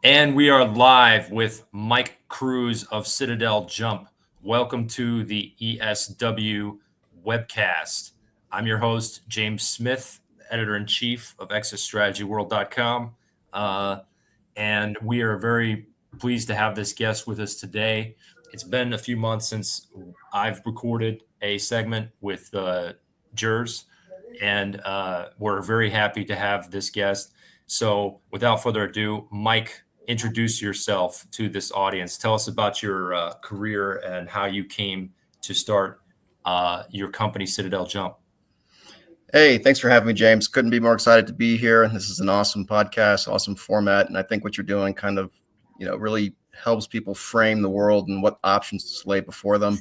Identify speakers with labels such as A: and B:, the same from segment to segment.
A: And we are live with Mike Cruz of Citadel Jump. Welcome to the ESW Webcast. I'm your host, James Smith, editor-in-chief of exitstrategyworld.com. And we are very pleased to have this guest with us today. It's been a few months since I've recorded a segment with Jers, and we're very happy to have this guest. So without further ado, Mike, introduce yourself to this audience. Tell us about your career and how you came to start your company, Citadel Jump.
B: Hey, thanks for having me, James. Couldn't be more excited to be here. This is an awesome podcast, awesome format. And I think what you're doing kind of, really helps people frame the world and what options lay before them.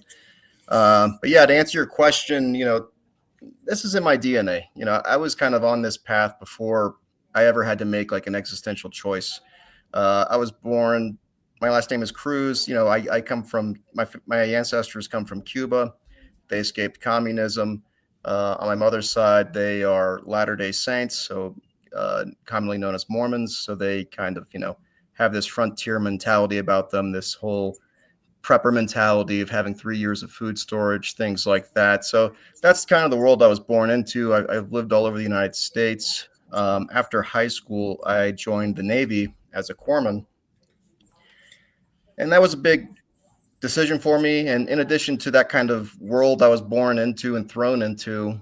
B: But yeah, to answer your question, this is in my DNA. I was kind of on this path before I ever had to make like an existential choice. I was born, my last name is Cruz. I come from, my ancestors come from Cuba. They escaped communism. On my mother's side, they are Latter-day Saints, so commonly known as Mormons. So they kind of, have this frontier mentality about them, this whole prepper mentality of having 3 years of food storage, things like that. So that's kind of the world I was born into. I've lived all over the United States. After high school, I joined the Navy as a corpsman. And that was a big decision for me. And in addition to that kind of world I was born into and thrown into,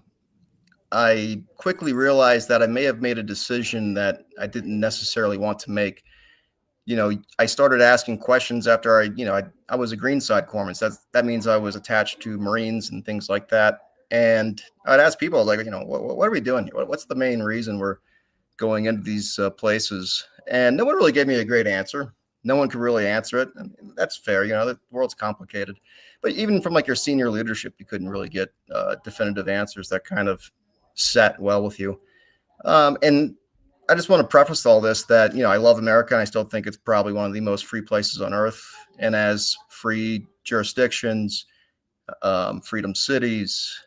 B: I quickly realized that I may have made a decision that I didn't necessarily want to make. I started asking questions after I was a greenside corpsman. So that means I was attached to Marines and things like that. And I'd ask people like, what are we doing here? What's the main reason we're going into these places? And no one really gave me a great answer. No one could really answer it. And that's fair. The world's complicated. But even from like your senior leadership, you couldn't really get definitive answers that kind of sat well with you. And I just want to preface all this that, I love America and I still think it's probably one of the most free places on earth. And as free jurisdictions, freedom cities,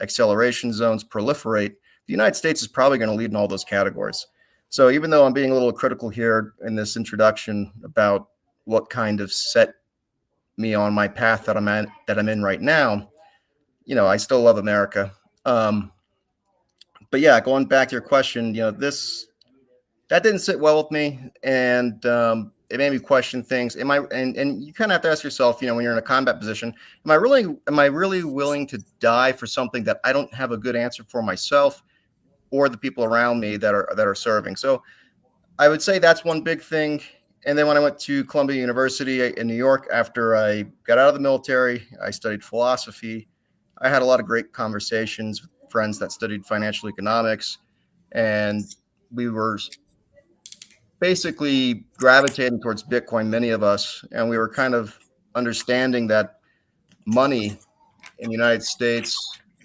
B: acceleration zones proliferate, the United States is probably going to lead in all those categories. So even though I'm being a little critical here in this introduction about what kind of set me on my path that I'm in right now, I still love America. But yeah, going back to your question, that didn't sit well with me, and it made me question things. And you kind of have to ask yourself, when you're in a combat position, am I really willing to die for something that I don't have a good answer for myself or the people around me that are serving? So I would say that's one big thing. And then when I went to Columbia University in New York, after I got out of the military, I studied philosophy. I had a lot of great conversations with friends that studied financial economics, and we were basically gravitating towards Bitcoin, many of us, and we were kind of understanding that money in the United States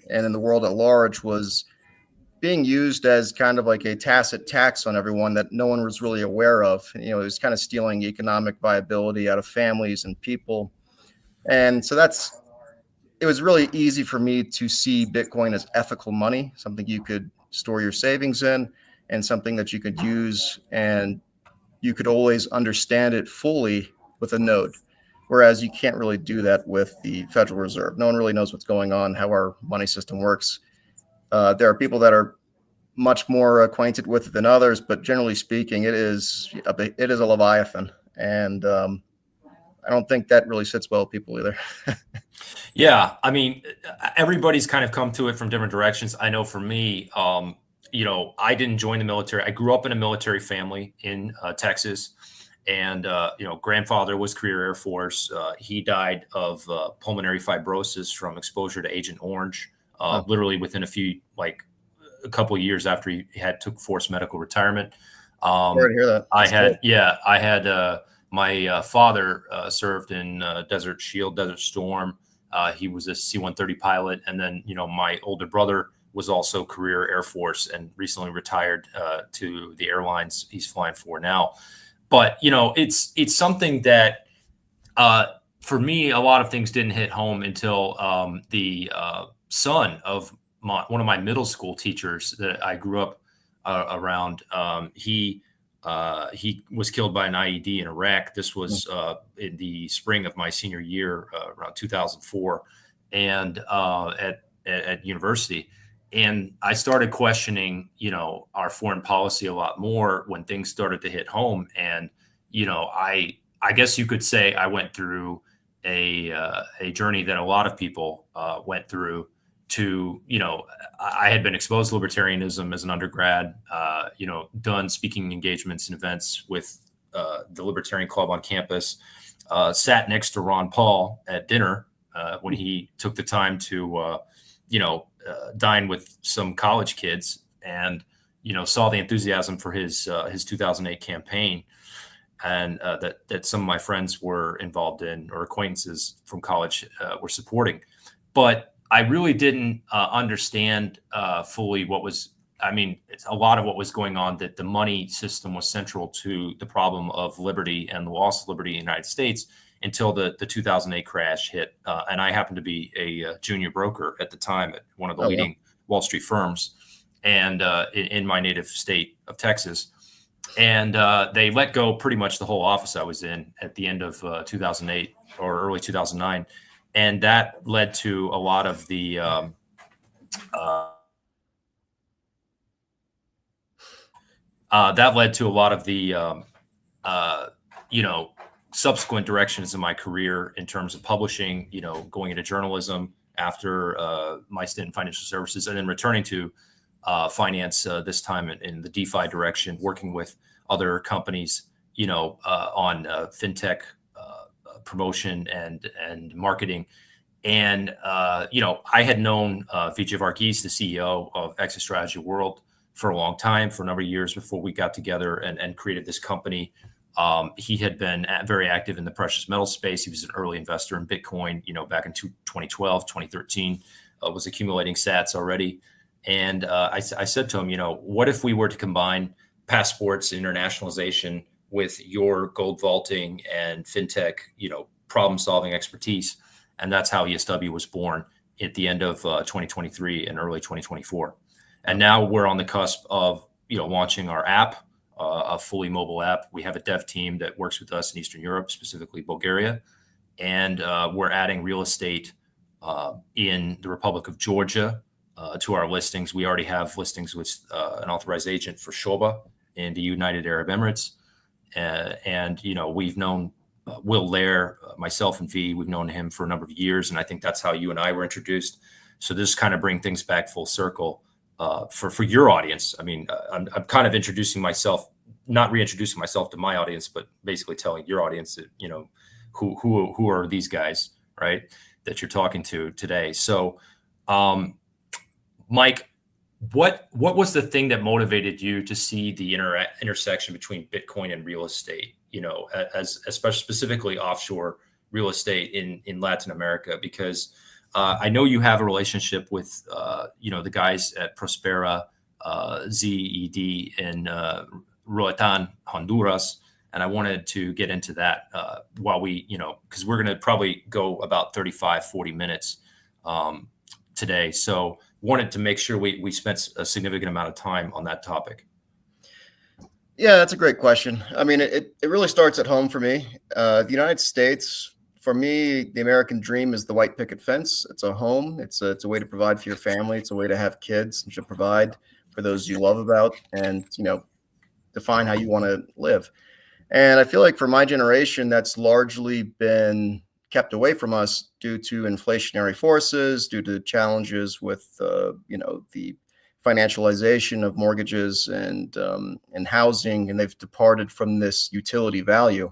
B: and in the world at large was being used as kind of like a tacit tax on everyone that no one was really aware of. It was kind of stealing economic viability out of families and people. And so it was really easy for me to see Bitcoin as ethical money, something you could store your savings in and something that you could use, and you could always understand it fully with a node. Whereas you can't really do that with the Federal Reserve. No one really knows what's going on, how our money system works. There are people that are much more acquainted with it than others, but generally speaking, it is a Leviathan. And I don't think that really sits well with people either.
A: Yeah, I mean, everybody's kind of come to it from different directions. I know for me, I didn't join the military. I grew up in a military family in Texas, and grandfather was career Air Force. He died of pulmonary fibrosis from exposure to Agent Orange, literally within a couple of years after he took forced medical retirement.
B: Sorry to hear that.
A: I had my father served in Desert Shield, Desert Storm. He was a C-130 pilot, and then my older brother was also career Air Force and recently retired to the airlines he's flying for now. But it's something that for me, a lot of things didn't hit home until the son of one of my middle school teachers that I grew up around. He He was killed by an IED in Iraq. This was in the spring of my senior year, around 2004, and at university. And I started questioning, our foreign policy a lot more when things started to hit home. And I guess you could say I went through a journey that a lot of people went through. I had been exposed to libertarianism as an undergrad, done speaking engagements and events with the Libertarian Club on campus, sat next to Ron Paul at dinner when he took the time to, dine with some college kids, and, saw the enthusiasm for his 2008 campaign, and that some of my friends were involved in, or acquaintances from college were supporting. But I really didn't understand fully what was, it's a lot of what was going on, that the money system was central to the problem of liberty and the loss of liberty in the United States until the 2008 crash hit. And I happened to be a junior broker at the time at one of the leading Wall Street firms, and in my native state of Texas. And they let go pretty much the whole office I was in at the end of 2008 or early 2009. And that led to a lot of the subsequent directions in my career in terms of publishing, going into journalism after my stint in financial services, and then returning to finance, this time in the DeFi direction, working with other companies, on fintech promotion and marketing. And, I had known Vijay Varghese, the CEO of Exit Strategy World, for a long time, for a number of years before we got together and created this company. He had been very active in the precious metal space. He was an early investor in Bitcoin, back in 2012, 2013, was accumulating sats already. And I said to him, what if we were to combine passports, internationalization, with your gold vaulting and fintech, problem solving expertise? And that's how ESW was born at the end of 2023 and early 2024. And now we're on the cusp of, launching our app, a fully mobile app. We have a dev team that works with us in Eastern Europe, specifically Bulgaria. And we're adding real estate in the Republic of Georgia to our listings. We already have listings with an authorized agent for Shoba in the United Arab Emirates. And we've known Will Lair, myself and V, we've known him for a number of years. And I think that's how you and I were introduced. So this kind of bring things back full circle for your audience. I'm kind of introducing myself, not reintroducing myself to my audience, but basically telling your audience that, who are these guys, right, that you're talking to today. So, Mike, what was the thing that motivated you to see the intersection between Bitcoin and real estate, especially specifically offshore real estate in Latin America? Because I know you have a relationship with, the guys at Prospera, ZED in Roatan, Honduras. And I wanted to get into that while we, because we're going to probably go about 35, 40 minutes today. So wanted to make sure we spent a significant amount of time on that topic.
B: Yeah, that's a great question. It really starts at home for me. The United States, for me, the American dream is the white picket fence. It's a home. It's a way to provide for your family. It's a way to have kids and to provide for those you love about, and, define how you want to live. And I feel like for my generation, that's largely been kept away from us due to inflationary forces, due to challenges with, the financialization of mortgages and housing, and they've departed from this utility value.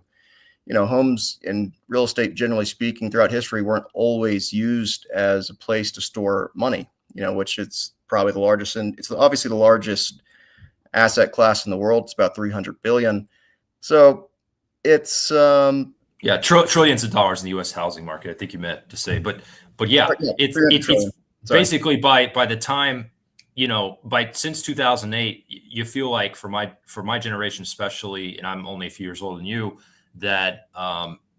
B: Homes and real estate, generally speaking, throughout history, weren't always used as a place to store money, which it's probably the largest, and it's obviously the largest asset class in the world. It's about 300 billion. So it's
A: trillions of dollars in the U.S. housing market, I think you meant to say, but yeah, it's basically by the time, since 2008, you feel like for my generation, especially, and I'm only a few years older than you, that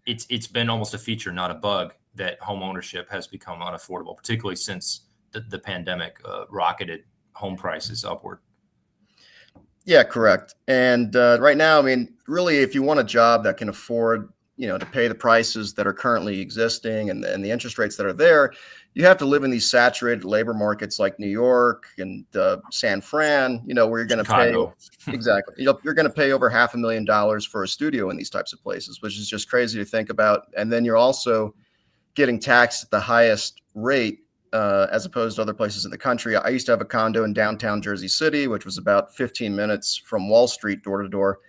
A: it's been almost a feature, not a bug, that home ownership has become unaffordable, particularly since the pandemic rocketed home prices upward.
B: Yeah, correct. And right now, I mean, really, if you want a job that can afford, to pay the prices that are currently existing and the interest rates that are there, you have to live in these saturated labor markets like New York and San Fran, where you're going to pay
A: Chicago.
B: exactly. You're going to pay over $500,000 for a studio in these types of places, which is just crazy to think about. And then you're also getting taxed at the highest rate as opposed to other places in the country. I used to have a condo in downtown Jersey City, which was about 15 minutes from Wall Street door to door.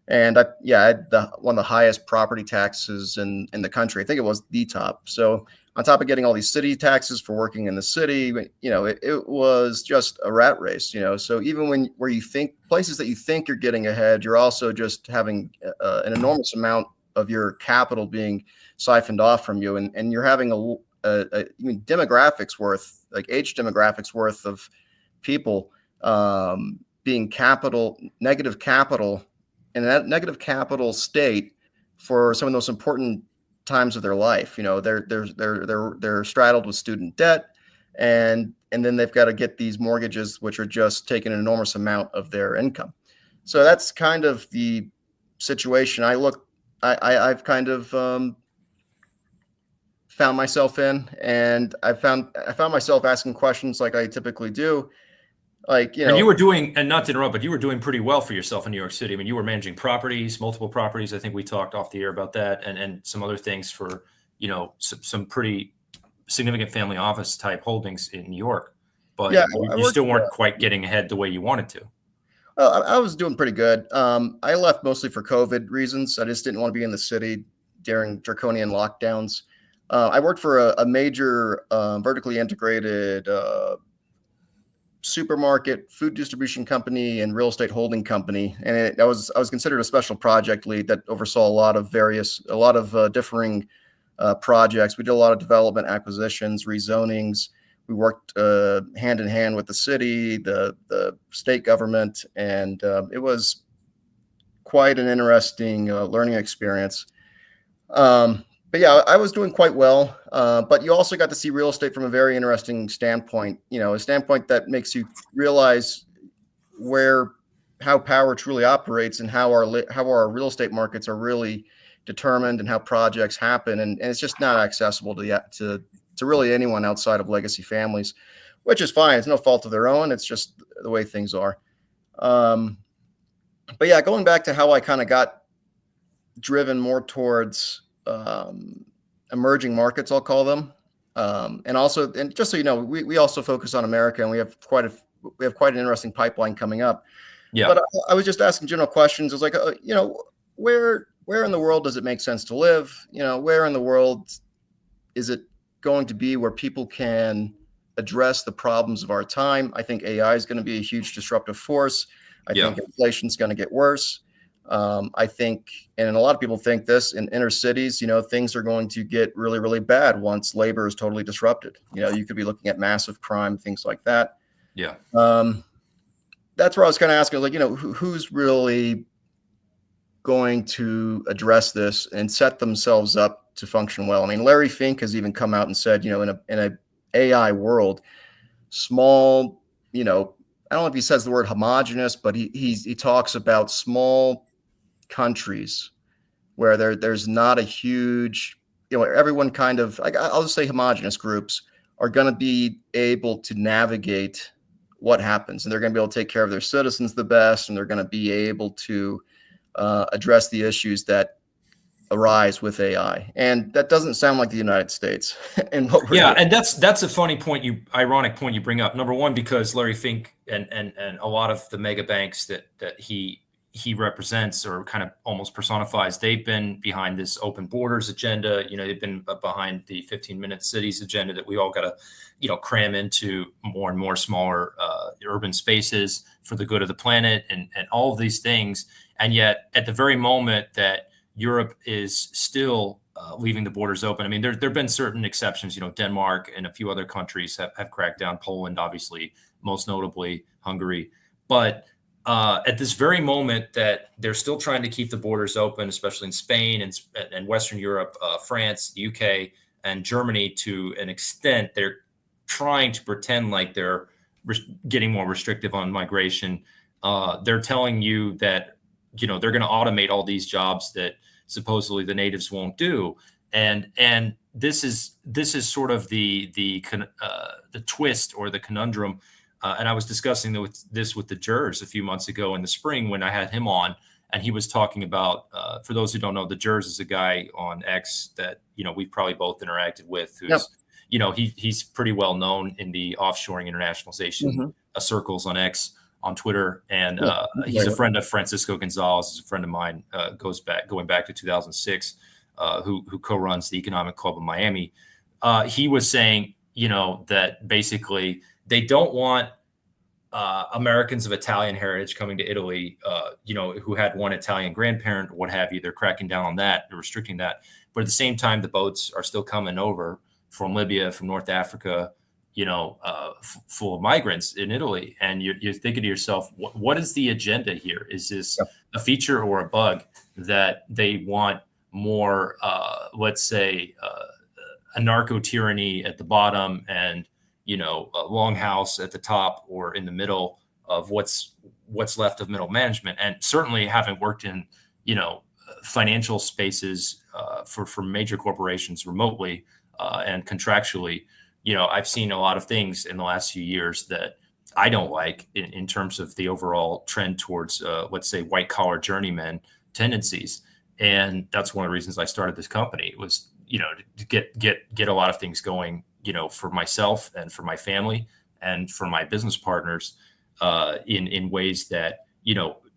B: And I had one of the highest property taxes in the country. I think it was the top. So on top of getting all these city taxes for working in the city, it was just a rat race, So even where you think places that you think you're getting ahead, you're also just having an enormous amount of your capital being siphoned off from you. And you're having demographics worth, like age demographics worth of people being negative capital in that negative capital state for some of those important times of their life. They're straddled with student debt, and then they've got to get these mortgages, which are just taking an enormous amount of their income. So that's kind of the situation I've kind of found myself in, and I found myself asking questions like I typically do. Like,
A: And you were doing, and not to interrupt, but you were doing pretty well for yourself in New York City. I mean, you were managing properties, multiple properties. I think we talked off the air about that, and some other things for, some pretty significant family office type holdings in New York. But
B: yeah,
A: you still weren't quite getting ahead the way you wanted to.
B: Well, I was doing pretty good. I left mostly for COVID reasons. I just didn't want to be in the city during draconian lockdowns. I worked for a major vertically integrated supermarket, food distribution company, and real estate holding company, and I was considered a special project lead that oversaw a lot of differing projects. We did a lot of development, acquisitions, rezonings. We worked hand in hand with the city, the state government, and it was quite an interesting learning experience. But yeah, I was doing quite well. But you also got to see real estate from a very interesting standpoint. A standpoint that makes you realize how power truly operates and how our real estate markets are really determined and how projects happen. And it's just not accessible to really anyone outside of legacy families, which is fine. It's no fault of their own. It's just the way things are. But yeah, going back to how I kind of got driven more towards emerging markets, I'll call them. And just so you know, we also focus on America, and we have quite an interesting pipeline coming up.
A: Yeah.
B: But I was just asking general questions. It's like, where in the world does it make sense to live? Where in the world is it going to be where people can address the problems of our time? I think AI is going to be a huge disruptive force. I think inflation is going to get worse. I think, and a lot of people think this, in inner cities, things are going to get really, really bad once labor is totally disrupted. You could be looking at massive crime, things like that.
A: Yeah.
B: That's where I was kind of asking, like, who's really going to address this and set themselves up to function well? I mean, Larry Fink has even come out and said, in a AI world, small, I don't know if he says the word homogenous, but he talks about small countries where there's not a huge, everyone kind of, I'll just say homogenous groups are going to be able to navigate what happens, and they're going to be able to take care of their citizens the best, and they're going to be able to address the issues that arise with AI. And that doesn't sound like the United States. And
A: and that's a funny point, ironic point you bring up. Number one, because Larry Fink and a lot of the mega banks that he represents or kind of almost personifies, they've been behind this open borders agenda. They've been behind the 15-minute cities agenda that we all got to, cram into more and more smaller urban spaces for the good of the planet and all of these things. And yet at the very moment that Europe is still leaving the borders open. I mean, there have been certain exceptions. Denmark and a few other countries have cracked down. Poland, obviously, most notably Hungary. But at this very moment that they're still trying to keep the borders open, especially in Spain and Western Europe, France, the UK, and Germany, to an extent, they're trying to pretend like they're getting more restrictive on migration. they're telling you that, they're going to automate all these jobs that supposedly the natives won't do. And this is sort of the twist or the conundrum. And I was discussing this with the jurors a few months ago in the spring when I had him on, and he was talking about, for those who don't know, the jurors is a guy on X that, we've probably both interacted with, who's,
B: Yep.
A: He's pretty well known in the offshoring internationalization circles on X, on Twitter, and he's a friend of Francisco Gonzalez, is a friend of mine, going back to 2006, who co-runs the Economic Club of Miami. He was saying, that basically they don't want Americans of Italian heritage coming to Italy, who had one Italian grandparent or what have you. They're cracking down on that, they're restricting that. But at the same time, the boats are still coming over from Libya, from North Africa, full of migrants in Italy. And you're thinking to yourself, what is the agenda here? Is this a feature or a bug that they want more, let's say, a narco tyranny at the bottom and, a longhouse at the top or in the middle of what's left of middle management? And certainly having worked in, financial spaces for major corporations remotely and contractually, I've seen a lot of things in the last few years that I don't like in terms of the overall trend towards, let's say, white collar journeyman tendencies. And that's one of the reasons I started this company, was, to get a lot of things going, for myself and for my family and for my business partners, in ways that,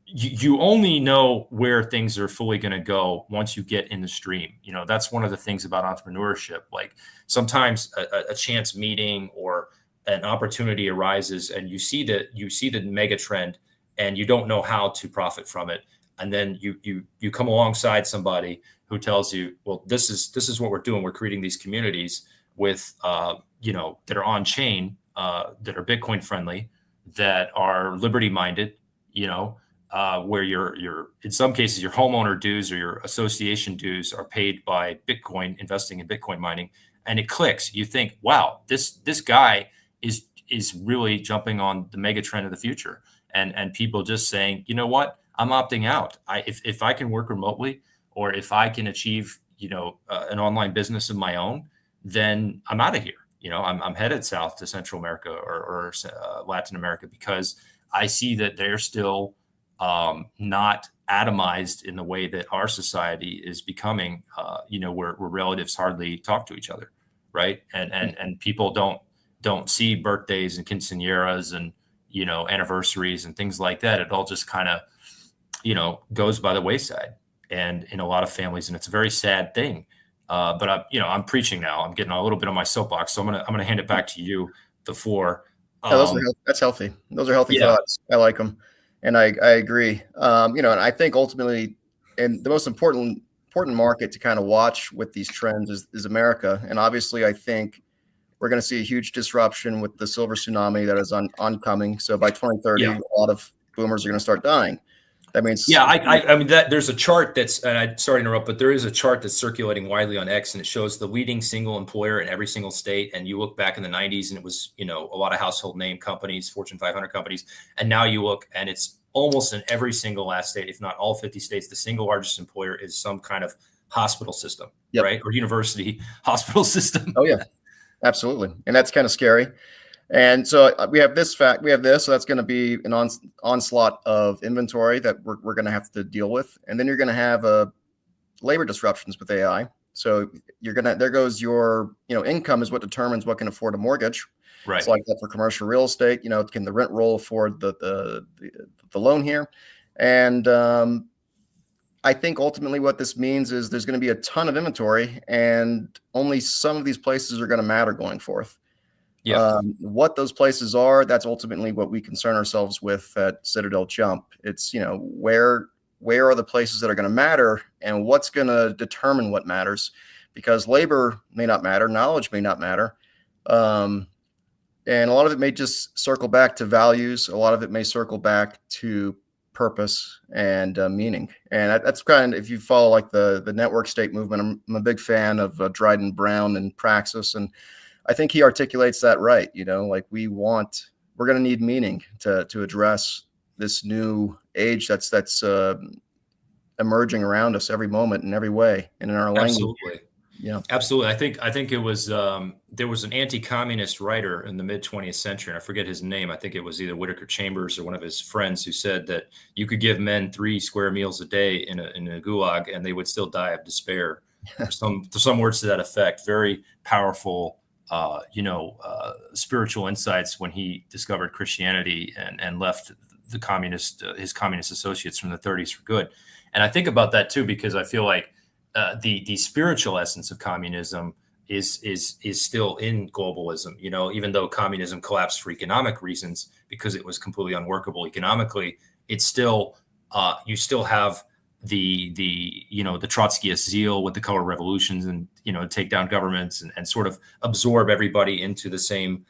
A: you only know where things are fully going to go once you get in the stream. That's one of the things about entrepreneurship. Like sometimes a chance meeting or an opportunity arises and you see the mega trend and you don't know how to profit from it. And then you come alongside somebody who tells you, well, this is what we're doing. We're creating these communities with, that are on chain, that are Bitcoin friendly, that are liberty minded, where your in some cases your homeowner dues or your association dues are paid by Bitcoin, investing in Bitcoin mining, and it clicks. You think, wow, this guy is really jumping on the mega trend of the future, and people just saying, you know what, I'm opting out. If I can work remotely, or if I can achieve an online business of my own, then I'm out of here. I'm headed south to Central America or Latin America, because I see that they're still not atomized in the way that our society is becoming, where relatives hardly talk to each other, right? And people don't see birthdays and quinceañeras and anniversaries and things like that. It all just kind of goes by the wayside, and in a lot of families, and it's a very sad thing. But I'm preaching now. I'm getting a little bit on my soapbox, so I'm gonna hand it back to you, the floor.
B: That's healthy. Those are healthy thoughts. I like them. And I agree. And I think ultimately, and the most important market to kind of watch with these trends is America. And obviously, I think we're going to see a huge disruption with the silver tsunami that is oncoming. So by 2030, a lot of boomers are going to start dying. That means,
A: I mean that there's a chart that's, and I sorry to interrupt, but there is a chart that's circulating widely on X, and it shows the leading single employer in every single state. And you look back in the 90s, and it was a lot of household name companies, Fortune 500 companies, and now you look, and it's almost in every single last state, if not all 50 states, the single largest employer is some kind of hospital system, right, or university hospital system.
B: Oh yeah, absolutely, and that's kind of scary. And so we have this, so that's going to be an onslaught of inventory that we're going to have to deal with. And then you're going to have labor disruptions with AI. So there goes your, income is what determines what can afford a mortgage.
A: Right.
B: It's like that for commercial real estate. Can the rent roll afford the loan here? And I think ultimately what this means is there's going to be a ton of inventory, and only some of these places are going to matter going forth.
A: Yeah.
B: What those places are, that's ultimately what we concern ourselves with at Citadel Jump. It's, where are the places that are going to matter, and what's going to determine what matters, because labor may not matter, knowledge may not matter. And a lot of it may just circle back to values. A lot of it may circle back to purpose and meaning. And that's kind of, if you follow like the network state movement, I'm a big fan of Dryden Brown and Praxis, and I think he articulates that right. Like we're going to need meaning to address this new age that's emerging around us every moment in every way and in our language.
A: Absolutely.
B: Yeah.
A: Absolutely. I think it was there was an anti-communist writer in the mid 20th century, and I forget his name. I think it was either Whitaker Chambers or one of his friends who said that you could give men 3 square meals a day in a gulag and they would still die of despair. Or some words to that effect. Very powerful spiritual insights when he discovered Christianity and left the his communist associates from the 30s for good. And I think about that too, because I feel like the spiritual essence of communism is still in globalism. Even though communism collapsed for economic reasons because it was completely unworkable economically, it's still you still have the Trotskyist zeal with the color revolutions and take down governments and sort of absorb everybody into the same.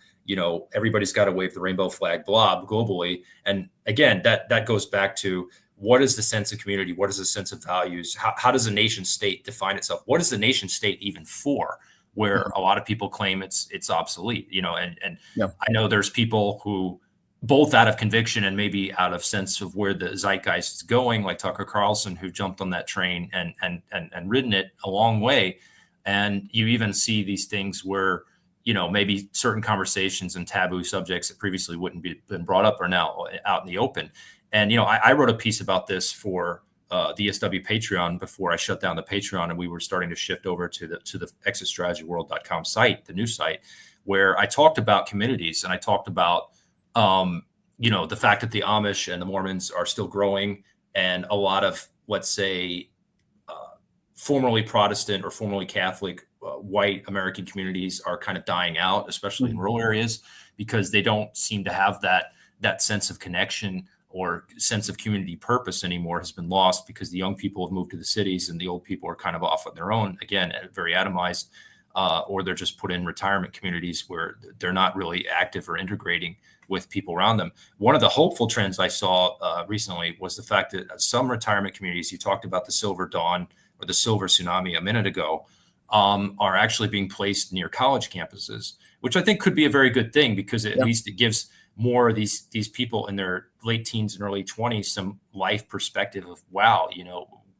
A: Everybody's got to wave the rainbow flag blob globally. And again, that goes back to, what is the sense of community? What is the sense of values? How does a nation state define itself? What is the nation state even for? Where a lot of people claim it's obsolete, and
B: Yeah.
A: I know there's people who, both out of conviction and maybe out of sense of where the zeitgeist is going, like Tucker Carlson, who jumped on that train and ridden it a long way. And you even see these things where, maybe certain conversations and taboo subjects that previously wouldn't been brought up are now out in the open. And, I wrote a piece about this for the ESW Patreon before I shut down the Patreon, and we were starting to shift over to the exitstrategyworld.com site, the new site, where I talked about communities, and I talked about, the fact that the Amish and the Mormons are still growing, and a lot of, let's say, formerly Protestant or formerly Catholic white American communities are kind of dying out, especially in rural areas, because they don't seem to have that sense of connection or sense of community purpose anymore. Has been lost because the young people have moved to the cities and the old people are kind of off on their own, again, very atomized, or they're just put in retirement communities where they're not really active or integrating with people around them. One of the hopeful trends I saw recently was the fact that some retirement communities, you talked about the Silver Dawn or the Silver Tsunami a minute ago, are actually being placed near college campuses, which I think could be a very good thing, because at least it gives more of these people in their late teens and early 20s some life perspective of, wow,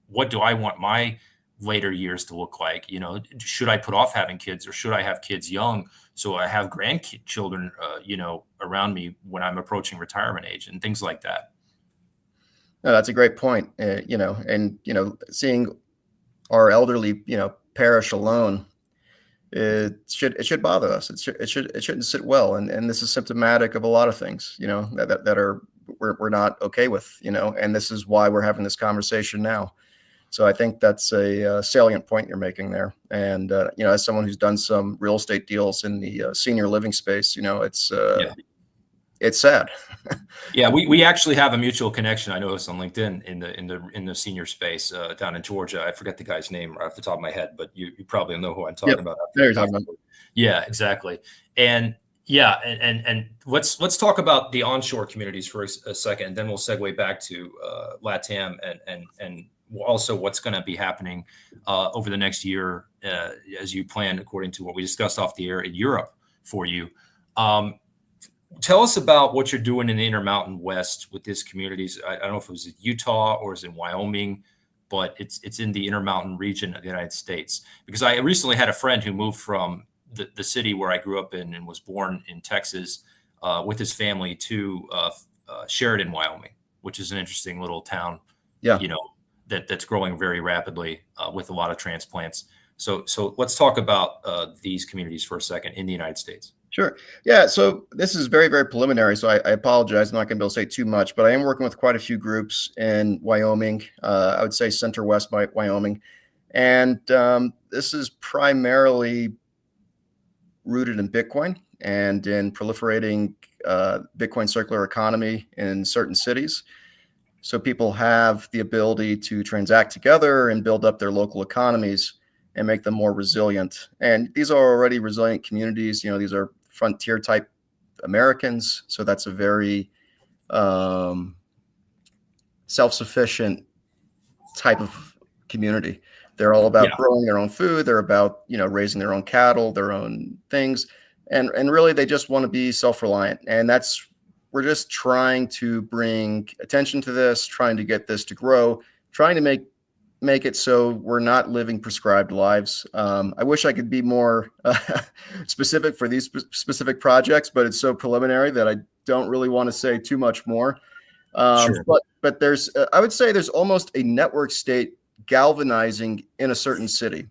A: what do I want my later years to look like? Should I put off having kids, or should I have kids young so I have grandchildren around me when I'm approaching retirement age, and things like that.
B: No, that's a great point. Seeing our elderly perish alone, it should bother us. It shouldn't sit well, and this is symptomatic of a lot of things that are we're not okay with, and this is why we're having this conversation now. So I think that's a salient point you're making there. And as someone who's done some real estate deals in the senior living space, it's sad.
A: Yeah, we actually have a mutual connection. I noticed on LinkedIn in the senior space down in Georgia. I forget the guy's name right off the top of my head, but you probably know who I'm talking about.
B: There you're talking about.
A: Yeah, exactly. And yeah, and let's talk about the onshore communities for a second, and then we'll segue back to LATAM and also what's going to be happening over the next year as you plan, according to what we discussed off the air, in Europe for you. Tell us about what you're doing in the Intermountain West with these communities. I don't know if it was in Utah or is in Wyoming, but it's in the Intermountain region of the United States. Because I recently had a friend who moved from the city where I grew up in and was born in Texas with his family to Sheridan, Wyoming, which is an interesting little town.
B: Yeah.
A: That's growing very rapidly with a lot of transplants. So let's talk about these communities for a second in the United States.
B: Sure. Yeah. So this is very, very preliminary. So I apologize. I'm not going to be able to say too much, but I am working with quite a few groups in Wyoming. I would say center west Wyoming. And this is primarily rooted in Bitcoin and in proliferating Bitcoin circular economy in certain cities. So people have the ability to transact together and build up their local economies and make them more resilient. And these are already resilient communities. These are frontier type Americans. So that's a very self-sufficient type of community. They're all about growing their own food. They're about, raising their own cattle, their own things. And really, they just want to be self-reliant. And that's we're just trying to bring attention to this, trying to get this to grow, trying to make it so we're not living prescribed lives. I wish I could be more specific for these specific projects, but it's so preliminary that I don't really want to say too much more.
A: Sure.
B: But there's, I would say there's almost a network state galvanizing in a certain city.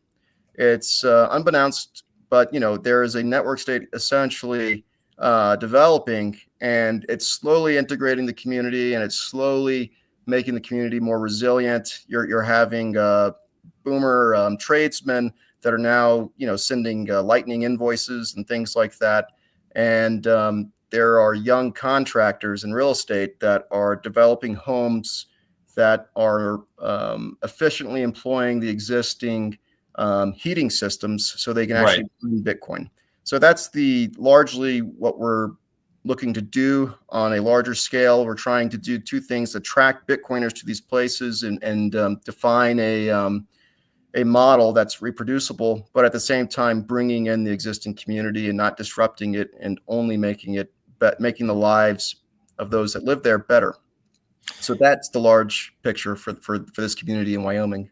B: It's unbeknownst, but there is a network state essentially developing, and it's slowly integrating the community, and it's slowly making the community more resilient. You're having boomer tradesmen that are now sending lightning invoices and things like that, and there are young contractors in real estate that are developing homes that are efficiently employing the existing heating systems so they can actually bring Bitcoin. So that's largely what we're looking to do on a larger scale. We're trying to do two things: attract Bitcoiners to these places and define a model that's reproducible, but at the same time bringing in the existing community and not disrupting it, and only making the lives of those that live there better. So that's the large picture for this community in Wyoming.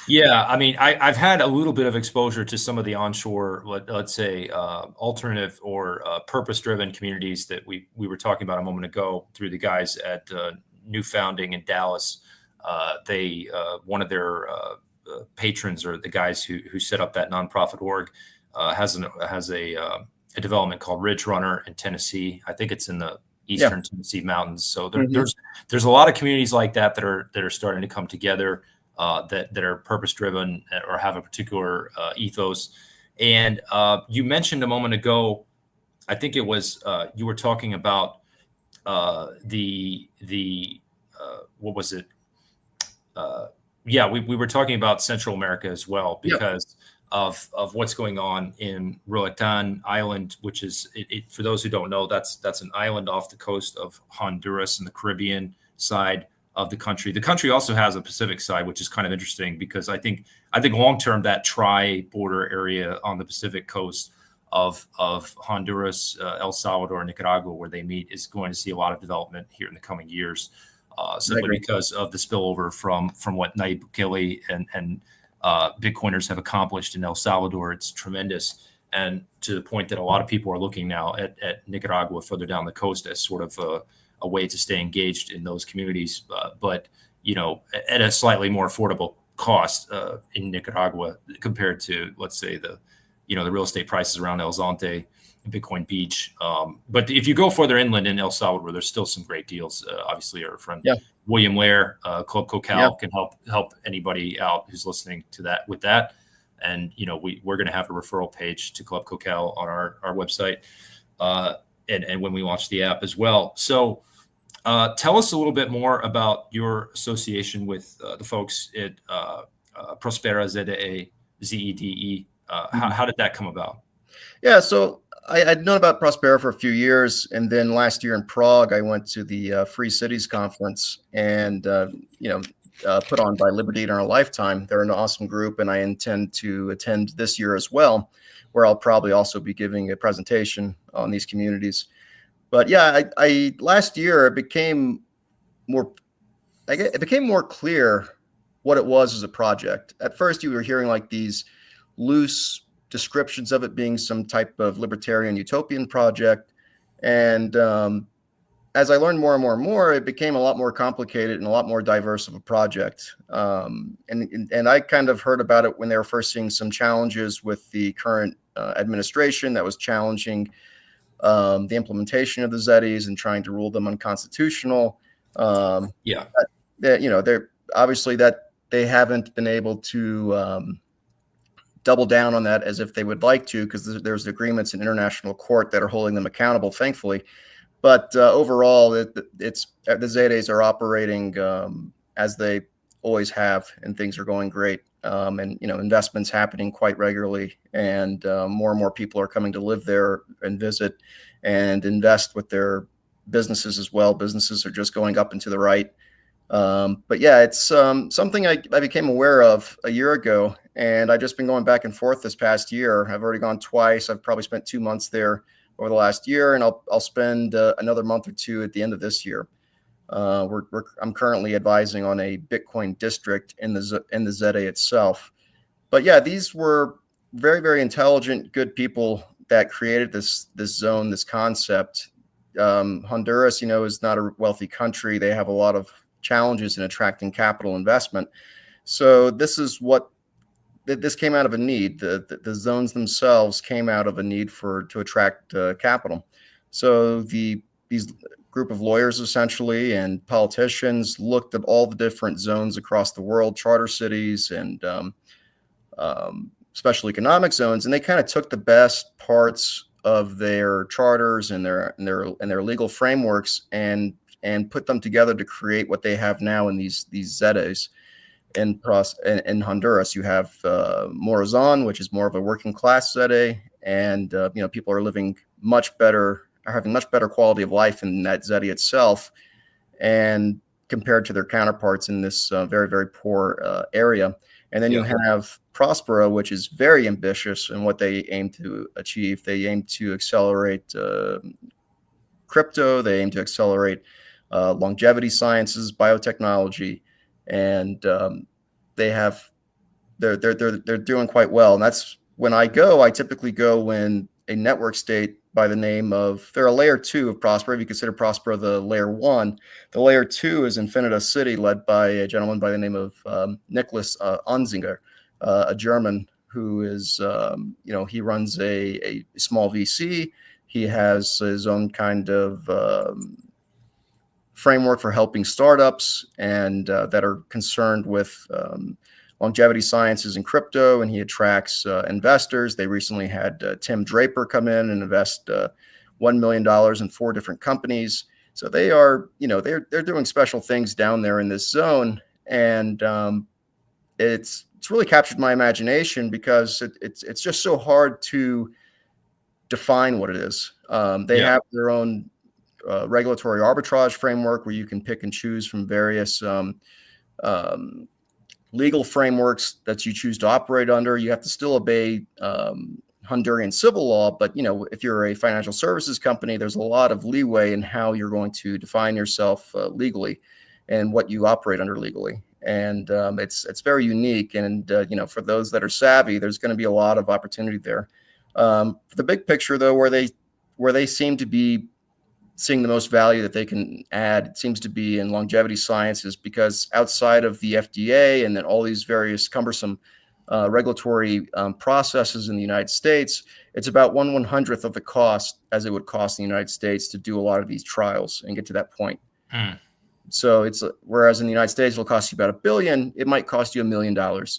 A: Yeah, I mean, I've had a little bit of exposure to some of the onshore, let's say, alternative or purpose-driven communities that we were talking about a moment ago through the guys at New Founding in Dallas. They one of their patrons, or the guys who set up that nonprofit org, has a development called Ridge Runner in Tennessee. I think it's in the eastern Tennessee mountains. So there's a lot of communities like that are starting to come together. That are purpose-driven or have a particular ethos. And you mentioned a moment ago, I think it was you were talking about the what was it? We were talking about Central America as well, because of what's going on in Roatan Island, which is for those who don't know, that's an island off the coast of Honduras in the Caribbean side of the country. The country also has a Pacific side, which is kind of interesting, because I think long term that tri-border area on the Pacific coast of Honduras, El Salvador, and Nicaragua, where they meet, is going to see a lot of development here in the coming years, simply because of the spillover from what Nayib Bukele and Bitcoiners have accomplished in El Salvador. It's tremendous, and to the point that a lot of people are looking now at Nicaragua further down the coast as sort of a way to stay engaged in those communities, but at a slightly more affordable cost in Nicaragua compared to, let's say, the real estate prices around El Zonte and Bitcoin Beach. But if you go further inland in El Salvador, there's still some great deals. Obviously, our friend William Lair, Club Cocal, can help anybody out who's listening to that with that. And we're going to have a referral page to Club Cocal on our website. And when we launch the app as well. So tell us a little bit more about your association with the folks at Prospera, ZEDE, ZEDE. How did that come about?
B: Yeah, so I'd known about Prospera for a few years, and then last year in Prague, I went to the Free Cities Conference, and put on by Liberty in Our Lifetime. They're an awesome group, and I intend to attend this year as well, where I'll probably also be giving a presentation on these communities. But yeah, I last year it became more clear what it was as a project. At first, you were hearing like these loose descriptions of it being some type of libertarian utopian project, and as I learned more and more and more, it became a lot more complicated and a lot more diverse of a project. And I kind of heard about it when they were first seeing some challenges with the current administration that was challenging the implementation of the ZEDEs and trying to rule them unconstitutional. They're obviously that they haven't been able to double down on that as if they would like to, because there's agreements in international court that are holding them accountable, thankfully. But overall, the ZEDEs are operating as they always have, and things are going great. And investments happening quite regularly, and more people are coming to live there and visit and invest with their businesses as well. Businesses are just going up and to the right. But yeah, it's something I became aware of a year ago, and I've just been going back and forth this past year. I've already gone twice. I've probably spent 2 months there over the last year, and I'll spend another month or two at the end of this year. I'm currently advising on a Bitcoin district in the SEDE itself. But yeah, these were very, very intelligent, good people that created this zone, this concept. Honduras, is not a wealthy country. They have a lot of challenges in attracting capital investment. So this came out of a need. The zones themselves came out of a need to attract capital. So these group of lawyers essentially and politicians looked at all the different zones across the world, charter cities and special economic zones, and they kind of took the best parts of their charters and their legal frameworks and put them together to create what they have now in these ZEDEs. In Honduras, you have Morazan, which is more of a working class ZEDE, and people are living having much better quality of life in that ZEDE itself, and compared to their counterparts in this very, very poor area. And then you have Prospera, which is very ambitious in what they aim to achieve. They aim to accelerate crypto. They aim to accelerate longevity sciences, biotechnology, and they're doing quite well. And that's when I typically go when a network state by the name of, they're a layer 2 of Prospera. If you consider Prospera the layer 1, the layer 2 is Infinita City, led by a gentleman by the name of Nicholas Onzinger, a German who is, he runs a small VC. He has his own kind of framework for helping startups and that are concerned with longevity sciences and crypto, and he attracts investors. They recently had Tim Draper come in and invest $1 million in 4 different companies. So they are, they're doing special things down there in this zone, and it's really captured my imagination because it's just so hard to define what it is. They have their own regulatory arbitrage framework where you can pick and choose from various legal frameworks that you choose to operate under. You have to still obey Honduran civil law, but if you're a financial services company, there's a lot of leeway in how you're going to define yourself legally and what you operate under legally. And it's very unique. And for those that are savvy, there's going to be a lot of opportunity there. For the big picture, though, where they seem to be seeing the most value that they can add, it seems to be in longevity sciences, because outside of the FDA and then all these various cumbersome regulatory processes in the United States, it's about 1/100th of the cost as it would cost in the United States to do a lot of these trials and get to that point. So whereas in the United States it'll cost you about $1 billion, it might cost you $1 million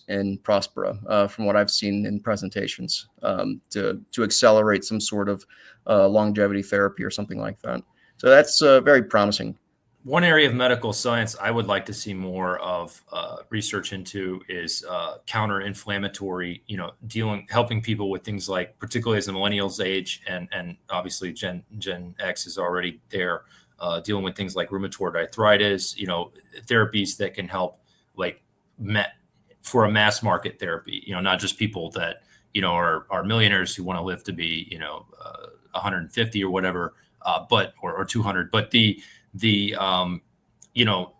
B: in Prospera, from what I've seen in presentations, to accelerate some sort of longevity therapy or something like that. So that's very promising.
A: One area of medical science I would like to see more of research into is counter-inflammatory, helping people with things like, particularly as the millennials age, and obviously Gen X is already there, dealing with things like rheumatoid arthritis, therapies that can help, like for a mass market therapy, not just people that, are millionaires who want to live to be, 150 or whatever, or 200, but the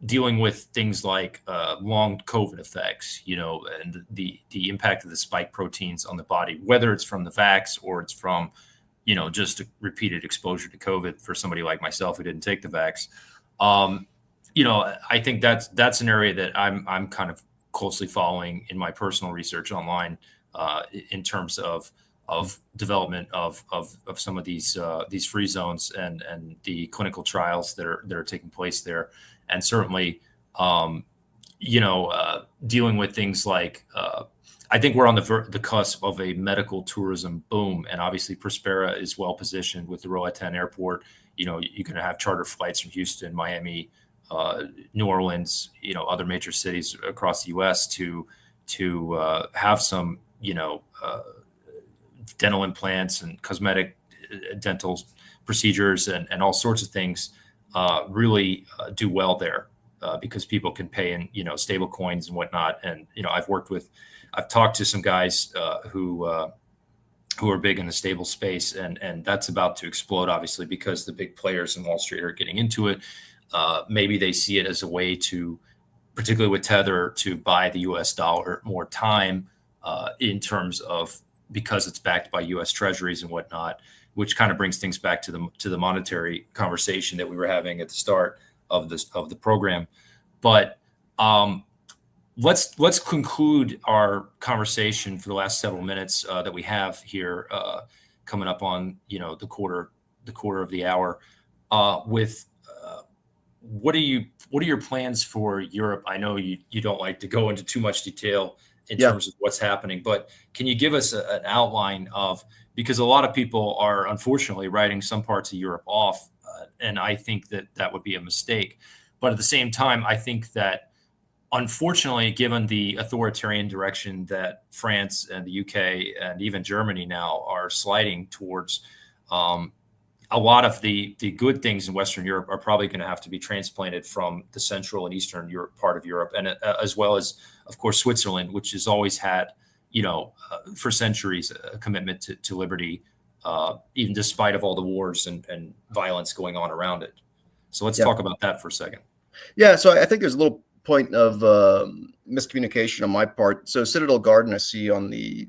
A: dealing with things like long COVID effects, and the impact of the spike proteins on the body, whether it's from the vax or it's from, just a repeated exposure to COVID for somebody like myself who didn't take the vax. I think that's an area that I'm kind of closely following in my personal research online, in terms of development of some of these free zones and the clinical trials that are taking place there, and certainly dealing with things like I think we're on the cusp of a medical tourism boom, and obviously Prospera is well positioned with the Roatan airport. You're going to have charter flights from Houston, Miami, New Orleans, other major cities across the U.S. to have some dental implants and cosmetic dental procedures and all sorts of things really do well there, because people can pay in stable coins and whatnot. And I've talked to some guys who who are big in the stable space, and that's about to explode, obviously, because the big players in Wall Street are getting into it. Maybe they see it as a way to, particularly with Tether, to buy the U.S. dollar more time in terms of, because it's backed by U.S. Treasuries and whatnot, which kind of brings things back to the monetary conversation that we were having at the start of the program. But let's conclude our conversation for the last several minutes that we have here, coming up on the quarter of the hour, with what are your plans for Europe? I know you don't like to go into too much detail in terms of what's happening, but can you give us an outline of, because a lot of people are unfortunately writing some parts of Europe off, and I think that would be a mistake. But at the same time, I think that, unfortunately, given the authoritarian direction that France and the UK and even Germany now are sliding towards, a lot of the good things in Western Europe are probably going to have to be transplanted from the Central and Eastern Europe part of Europe, and as well as, of course, Switzerland, which has always had, for centuries, a commitment to liberty, even despite of all the wars and violence going on around it. So let's talk about that for a second.
B: Yeah, so I think there's a little point of miscommunication on my part. So Citadel Garden, I see on the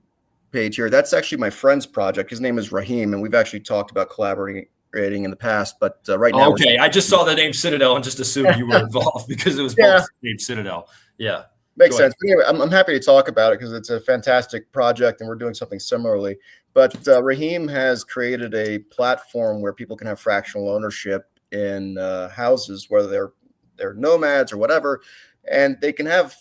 B: page here, that's actually my friend's project. His name is Rahim, and we've actually talked about collaborating in the past, but right now.
A: Okay, I just saw the name Citadel and just assumed you were involved because it was both named Citadel. Yeah.
B: Makes sense. But anyway, I'm happy to talk about it because it's a fantastic project and we're doing something similarly. But Rahim has created a platform where people can have fractional ownership in houses, whether they're nomads or whatever, and they can have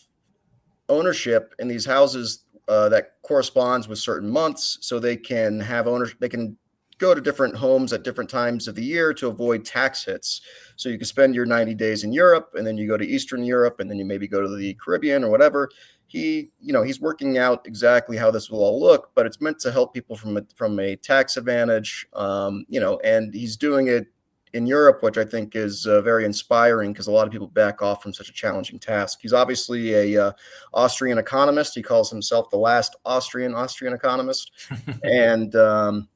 B: ownership in these houses that corresponds with certain months. So they can have ownership. They can go to different homes at different times of the year to avoid tax hits. So you can spend your 90 days in Europe, and then you go to Eastern Europe, and then you maybe go to the Caribbean or whatever. He's working out exactly how this will all look, but it's meant to help people from a tax advantage, and he's doing it in Europe, which I think is very inspiring because a lot of people back off from such a challenging task. He's obviously a Austrian economist. He calls himself the last Austrian economist, and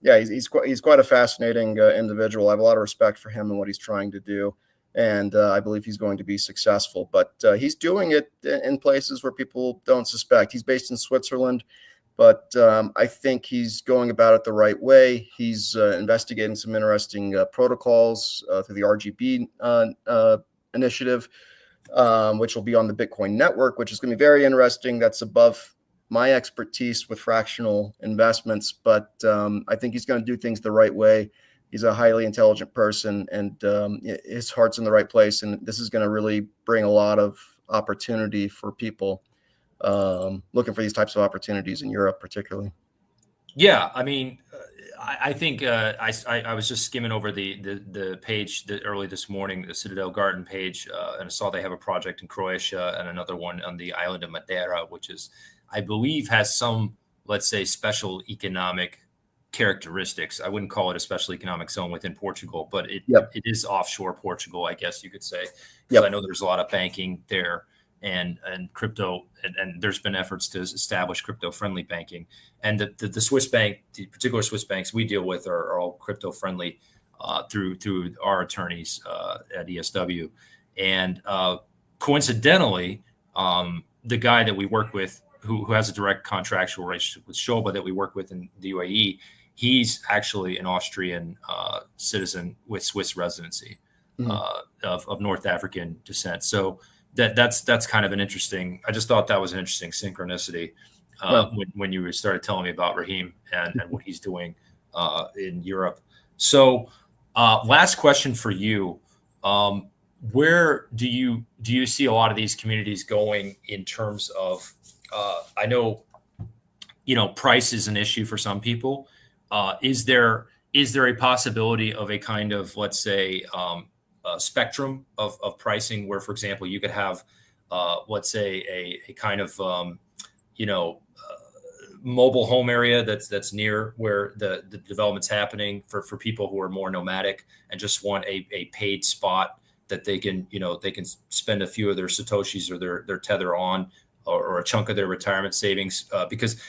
B: he's quite a fascinating individual. I have a lot of respect for him and what he's trying to do, and I believe he's going to be successful. But he's doing it in places where people don't suspect. He's based in Switzerland. But I think he's going about it the right way. He's investigating some interesting protocols through the RGB initiative, which will be on the Bitcoin network, which is going to be very interesting. That's above my expertise with fractional investments, but I think he's going to do things the right way. He's a highly intelligent person, and his heart's in the right place. And this is going to really bring a lot of opportunity for people looking for these types of opportunities in Europe, particularly.
A: Yeah, I mean, I think I was just skimming over the page early this morning, the Citadel Garden page, and I saw they have a project in Croatia and another one on the island of Madeira, which is, I believe, has some, let's say, special economic characteristics. I wouldn't call it a special economic zone within Portugal, but it is offshore Portugal, I guess you could say, because I know there's a lot of banking there. And crypto, and there's been efforts to establish crypto-friendly banking. And the Swiss bank, the particular Swiss banks we deal with are all crypto-friendly through our attorneys at ESW. And coincidentally, the guy that we work with, who has a direct contractual relationship with Shoba that we work with in the UAE, he's actually an Austrian citizen with Swiss residency of North African descent. So that's kind of an interesting. I just thought that was an interesting synchronicity when you started telling me about Rahim and what he's doing in Europe. So, last question for you: where do you see a lot of these communities going in terms of? I know, price is an issue for some people. Is there a possibility of a kind of, let's say, spectrum of pricing where, for example, you could have, let's say, a kind of, mobile home area that's near where the development's happening for people who are more nomadic and just want a paid spot that they can spend a few of their Satoshis or their Tether on or a chunk of their retirement savings, because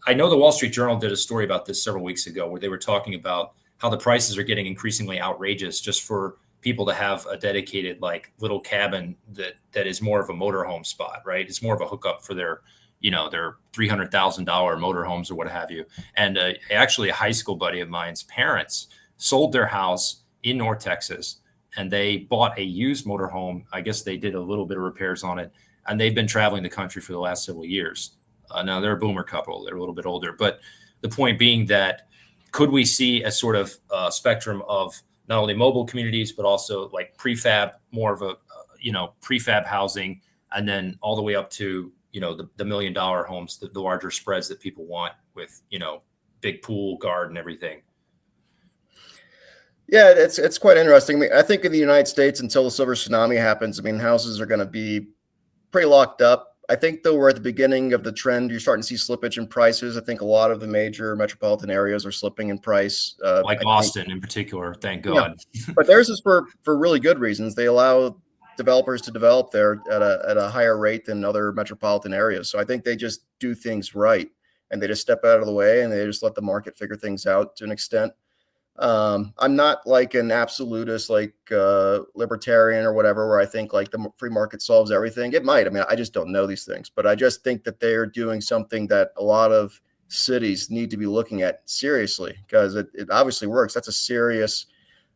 A: I know the Wall Street Journal did a story about this several weeks ago where they were talking about how the prices are getting increasingly outrageous just for people to have a dedicated like little cabin that is more of a motorhome spot, right? It's more of a hookup for their $300,000 motorhomes or what have you. And actually, a high school buddy of mine's parents sold their house in North Texas, and they bought a used motorhome. I guess they did a little bit of repairs on it, and they've been traveling the country for the last several years. Now they're a boomer couple; they're a little bit older, but the point being that could we see a sort of spectrum of not only mobile communities but also like prefab, more of a prefab housing, and then all the way up to the $1 million homes, the larger spreads that people want with big pool, garden, everything.
B: Yeah, it's quite interesting. I mean, I think in the United States, until the silver tsunami happens, I mean, houses are going to be pretty locked up. I think, though, we're at the beginning of the trend. You're starting to see slippage in prices. I think a lot of the major metropolitan areas are slipping in price.
A: Like Austin in particular, thank God.
B: Yeah. But theirs is for really good reasons. They allow developers to develop there at a higher rate than other metropolitan areas. So I think they just do things right, and they just step out of the way, and they just let the market figure things out to an extent. I'm not like an absolutist, like libertarian or whatever, where I think like the free market solves everything. It might. I mean, I just don't know these things, but I just think that they're doing something that a lot of cities need to be looking at seriously, because it obviously works. That's a serious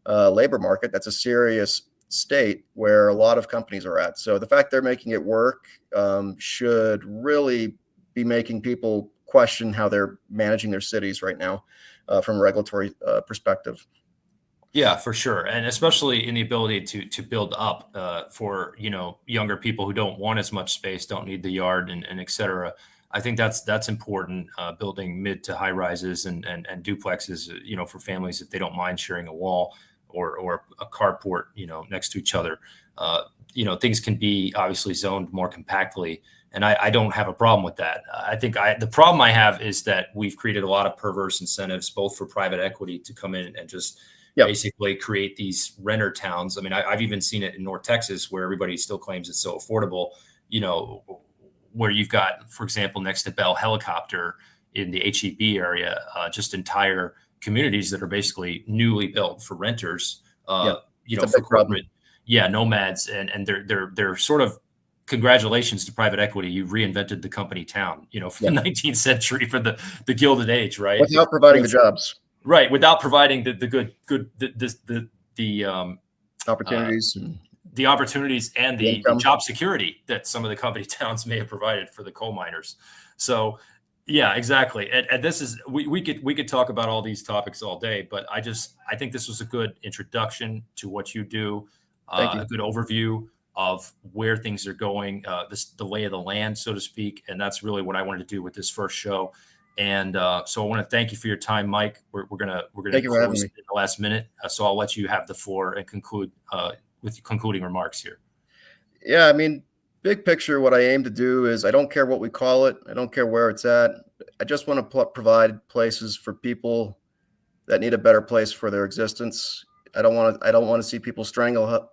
B: labor market. That's a serious state where a lot of companies are at. So the fact they're making it work should really be making people question how they're managing their cities right now. From a regulatory perspective.
A: Yeah, for sure. And especially in the ability to build up for, younger people who don't want as much space, don't need the yard and et cetera. I think that's important, building mid to high rises and duplexes, for families if they don't mind sharing a wall or a carport, next to each other. Things can be obviously zoned more compactly. And I don't have a problem with that. I think the problem I have is that we've created a lot of perverse incentives, both for private equity to come in and just basically create these renter towns. I mean, I've even seen it in North Texas where everybody still claims it's so affordable, where you've got, for example, next to Bell Helicopter in the HEB area, just entire communities that are basically newly built for renters, for corporate, nomads. And they're sort of, congratulations to private equity. You reinvented the company town, for the 19th century, for the Gilded Age, right?
B: Without providing the jobs.
A: Right. Without providing the
B: opportunities.
A: The opportunities and the job security that some of the company towns may have provided for the coal miners. So yeah, exactly. And this is, we could talk about all these topics all day, but I think this was a good introduction to what you do, a good overview of where things are going, the lay of the land, so to speak. And that's really what I wanted to do with this first show. And so I want to thank you for your time, Mike. We're gonna close in the last minute. So I'll let you have the floor and conclude with concluding remarks here.
B: Yeah, I mean, big picture, what I aim to do is I don't care what we call it. I don't care where it's at. I just want to provide places for people that need a better place for their existence. I don't want to see people strangle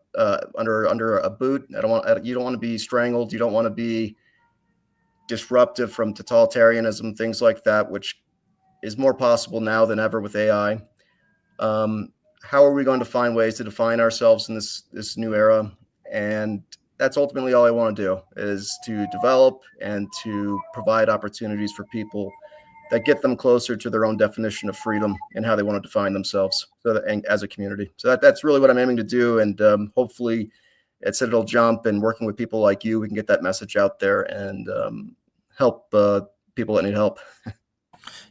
B: under a boot. You don't want to be strangled. You don't want to be disruptive from totalitarianism, things like that, which is more possible now than ever with AI. How are we going to find ways to define ourselves in this new era? And that's ultimately all I want to do, is to develop and to provide opportunities for people that get them closer to their own definition of freedom and how they want to define themselves and as a community. So that's really what I'm aiming to do. And hopefully at Citadel Jump and working with people like you, we can get that message out there and help people that need help.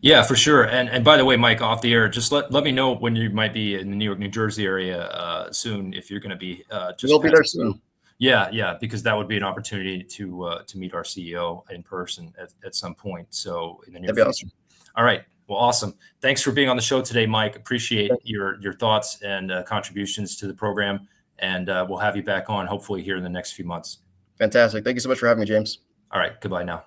A: Yeah, for sure. And by the way, Mike, off the air, just let me know when you might be in the New York, New Jersey area soon, if you're going to be
B: we'll be there soon.
A: Yeah, because that would be an opportunity to meet our CEO in person at some point. So in the near future. Awesome. All right. Well, awesome. Thanks for being on the show today, Mike. Appreciate your thoughts and contributions to the program. And we'll have you back on hopefully here in the next few months.
B: Fantastic. Thank you so much for having me, James.
A: All right. Goodbye now.